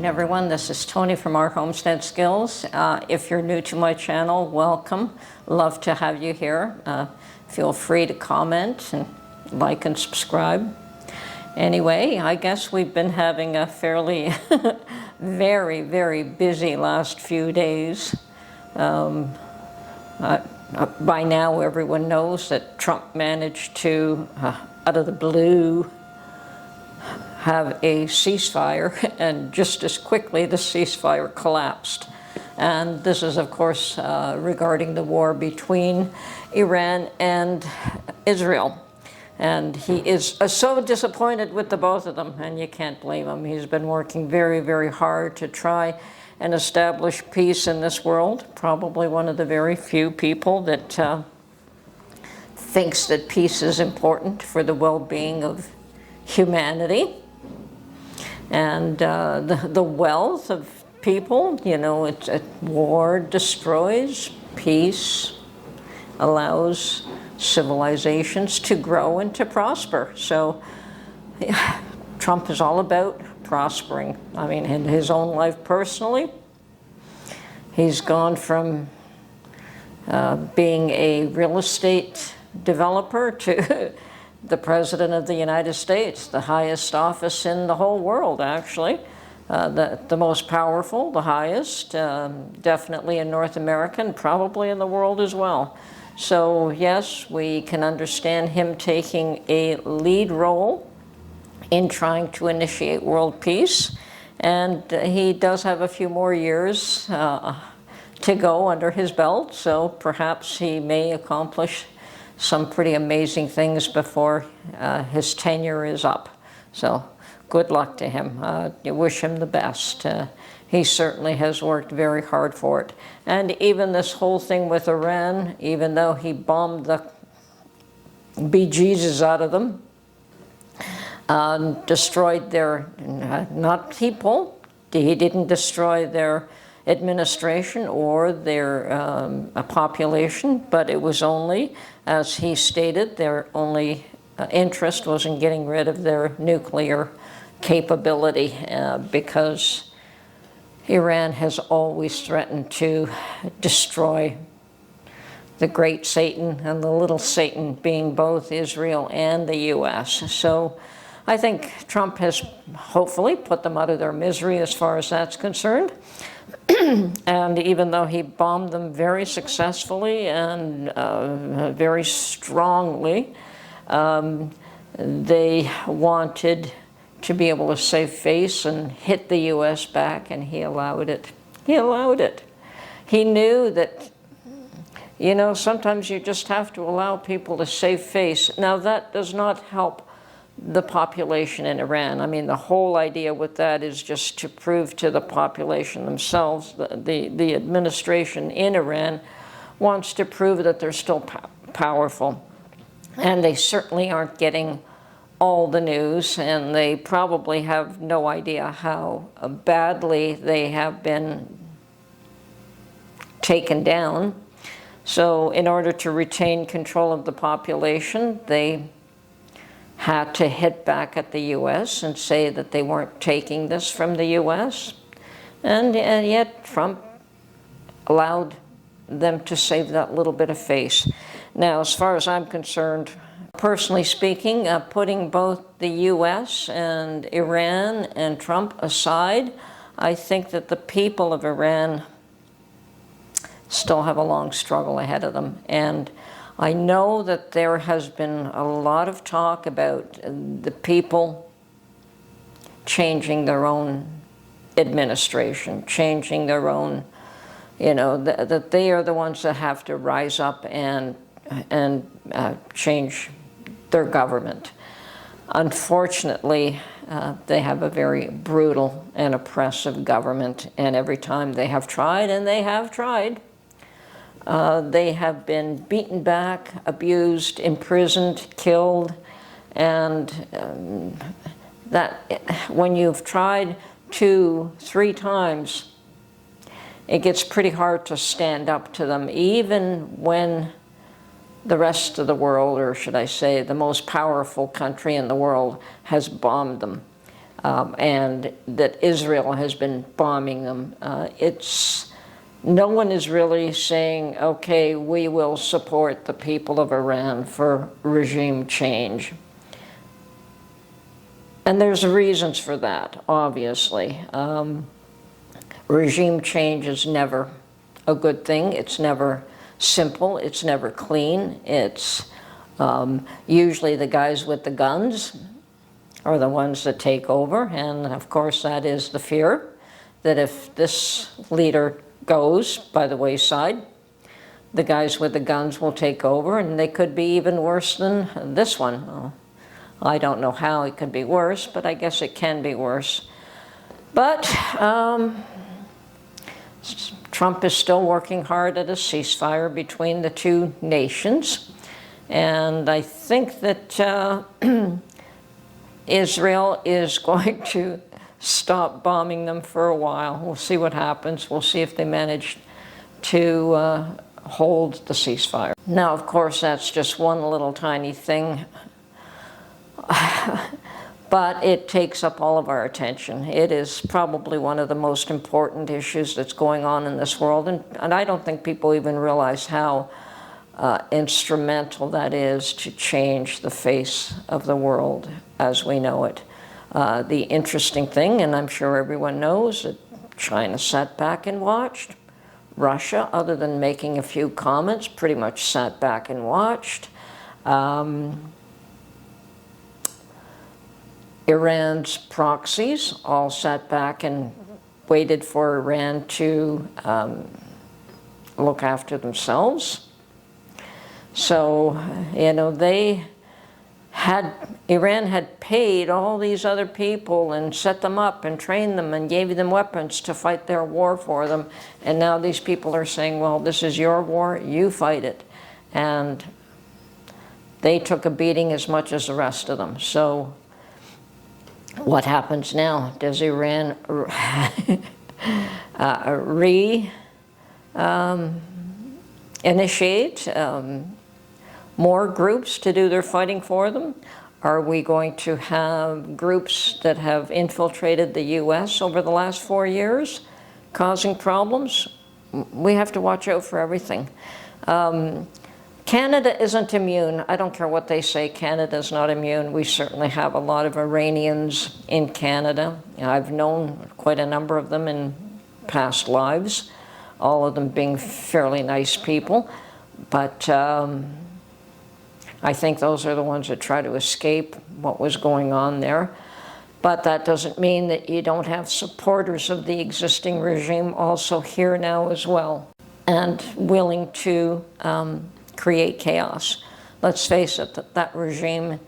afternoon, everyone. This is Tony from Our Homestead Skills. If you're new to my channel, welcome. Love to have you here. Feel free to comment and like and subscribe. Anyway, I guess we've been having a fairly very, very busy last few days. By now, everyone knows that Trump managed to, out of the blue, have a ceasefire, and just as quickly the ceasefire collapsed. And this is, of course, regarding the war between Iran and Israel. And he is so disappointed with the both of them, and you can't blame him. He's been working very, very hard to try and establish peace in this world. Probably one of the very few people that thinks that peace is important for the well-being of humanity. And the wealth of people, you know, war destroys, peace allows civilizations to grow and to prosper. So Trump is all about prospering. I mean, in his own life personally, he's gone from being a real estate developer to the President of the United States, the highest office in the whole world, actually. The most powerful, the highest, definitely in North America and probably in the world as well. So yes, we can understand him taking a lead role in trying to initiate world peace. And he does have a few more years to go under his belt, so perhaps he may accomplish some pretty amazing things before his tenure is up. So good luck to him. You wish him the best. He certainly has worked very hard for it. And even this whole thing with Iran, even though he bombed the bejesus out of them, destroyed their, not people, he didn't destroy their administration or their population, but it was only, as he stated, their only interest was in getting rid of their nuclear capability because Iran has always threatened to destroy the great Satan and the little Satan, being both Israel and the U.S. So I think Trump has hopefully put them out of their misery as far as that's concerned. And even though he bombed them very successfully and very strongly, they wanted to be able to save face and hit the U.S. back, and he allowed it. He allowed it. He knew that, you know, sometimes you just have to allow people to save face. Now, that does not help the population in Iran. I mean, the whole idea with that is just to prove to the population themselves, the administration in Iran wants to prove that they're still powerful. And they certainly aren't getting all the news, and they probably have no idea how badly they have been taken down. So in order to retain control of the population, they had to hit back at the U.S. and say that they weren't taking this from the U.S. And yet Trump allowed them to save that little bit of face. Now, as far as I'm concerned, personally speaking, putting both the U.S. and Iran and Trump aside, I think that the people of Iran still have a long struggle ahead of them. And I know that there has been a lot of talk about the people changing their own administration, changing their own, you know, that they are the ones that have to rise up and change their government. Unfortunately, they have a very brutal and oppressive government, and every time they have tried, and they have tried, they have been beaten back, abused, imprisoned, killed, and that when you've tried 2-3 times, it gets pretty hard to stand up to them, even when the rest of the world, or should I say the most powerful country in the world, has bombed them. and that Israel has been bombing them. No one is really saying, okay, we will support the people of Iran for regime change. And there's reasons for that, obviously. Regime change is never a good thing. It's never simple. It's never clean. It's usually the guys with the guns are the ones that take over. And of course, that is the fear that if this leader goes by the wayside, the guys with the guns will take over, and they could be even worse than this one. Well, I don't know how it could be worse, but I guess it can be worse. But Trump is still working hard at a ceasefire between the two nations. And I think that Israel is going to stop bombing them for a while. We'll see what happens. We'll see if they manage to hold the ceasefire. Now, of course, that's just one little tiny thing. But it takes up all of our attention. It is probably one of the most important issues that's going on in this world, and I don't think people even realize how instrumental that is to change the face of the world as we know it. The interesting thing, and I'm sure everyone knows, that China sat back and watched. Russia, other than making a few comments, pretty much sat back and watched. Iran's proxies all sat back and waited for Iran to look after themselves. So, you know, Iran had paid all these other people and set them up and trained them and gave them weapons to fight their war for them. And now these people are saying, well, this is your war, you fight it. And they took a beating as much as the rest of them. So what happens now? Does Iran initiate more groups to do their fighting for them? Are we going to have groups that have infiltrated the U.S. over the last 4 years, causing problems? We have to watch out for everything. Canada isn't immune. I don't care what they say, Canada's not immune. We certainly have a lot of Iranians in Canada. I've known quite a number of them in past lives, all of them being fairly nice people. But I think those are the ones that try to escape what was going on there. But that doesn't mean that you don't have supporters of the existing regime also here now as well, and willing to create chaos. Let's face it, that regime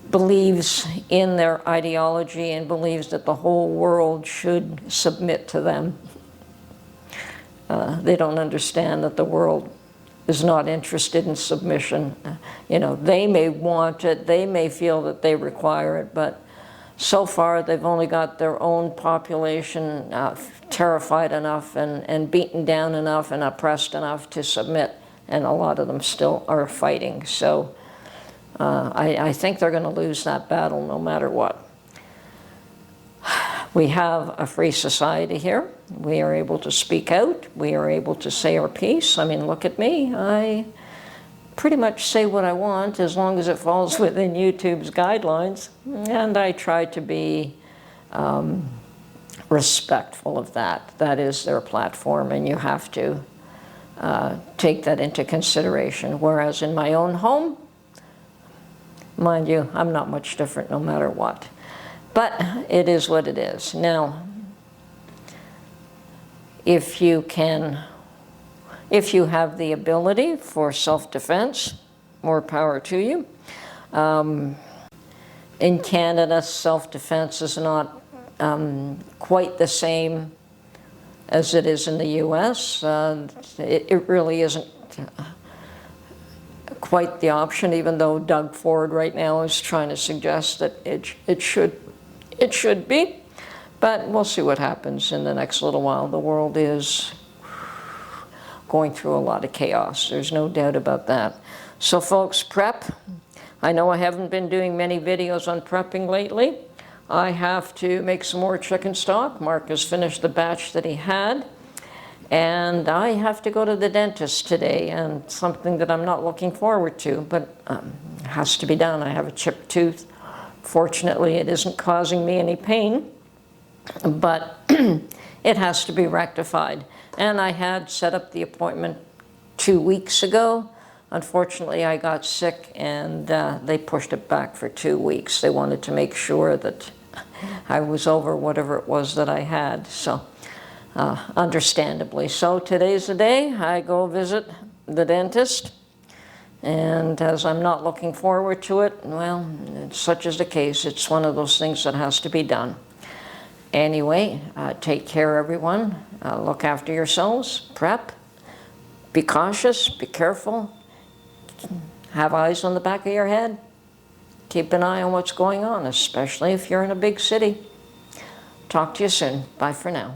believes in their ideology and believes that the whole world should submit to them. They don't understand that the world is not interested in submission. You know, they may want it, they may feel that they require it, but so far they've only got their own population terrified enough and beaten down enough and oppressed enough to submit, and a lot of them still are fighting. So I think they're going to lose that battle no matter what. We have a free society here. We are able to speak out. We are able to say our piece. I mean, look at me. I pretty much say what I want as long as it falls within YouTube's guidelines. And I try to be respectful of that. That is their platform, and you have to take that into consideration. Whereas in my own home, mind you, I'm not much different no matter what. But it is what it is. Now, if you have the ability for self-defense, more power to you. In Canada, self-defense is not quite the same as it is in the U.S. It really isn't quite the option, even though Doug Ford right now is trying to suggest that it should be. But we'll see what happens in the next little while. The world is going through a lot of chaos. There's no doubt about that. So folks, prep. I know I haven't been doing many videos on prepping lately. I have to make some more chicken stock. Mark has finished the batch that he had. And I have to go to the dentist today, and something that I'm not looking forward to, but it has to be done. I have a chipped tooth. Fortunately, it isn't causing me any pain, but it has to be rectified. And I had set up the appointment 2 weeks ago. Unfortunately, I got sick, and they pushed it back for 2 weeks. They wanted to make sure that I was over whatever it was that I had, so understandably. So today's the day I go visit the dentist, and as I'm not looking forward to it, well, such is the case. It's one of those things that has to be done. Anyway, take care, everyone. Look after yourselves, prep, be cautious, be careful, have eyes on the back of your head, keep an eye on what's going on, especially if you're in a big city. Talk to you soon. Bye for now.